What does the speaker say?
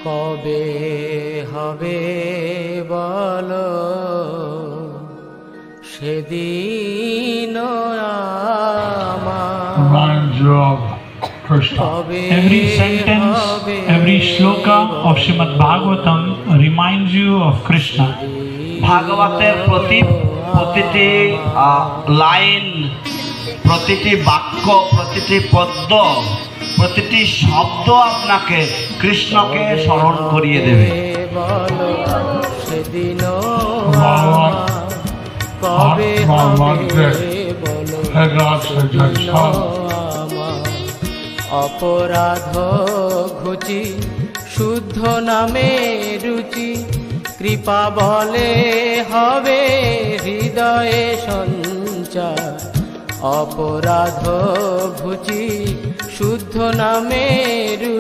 কবে হবে বলো সেদিন reminds you of Krishna. Every sentence, every shloka of Srimad Bhagavatam reminds you of Krishna. ভাগবতের প্রতিটি লাইন, প্রতিটি বাক্য, প্রতিটি পদ্য, প্রতিটি শব্দ আপনাকে কৃষ্ণকে স্মরণ করিয়ে দেবে। সেদিন কবে হবে বলো অপরাধ ঘুচি শুদ্ধ নামে রুচি কৃপা বলে হবে হৃদয়ে সঞ্চার অপরাধ ঘুচি শুদ্ধ নামে রুচি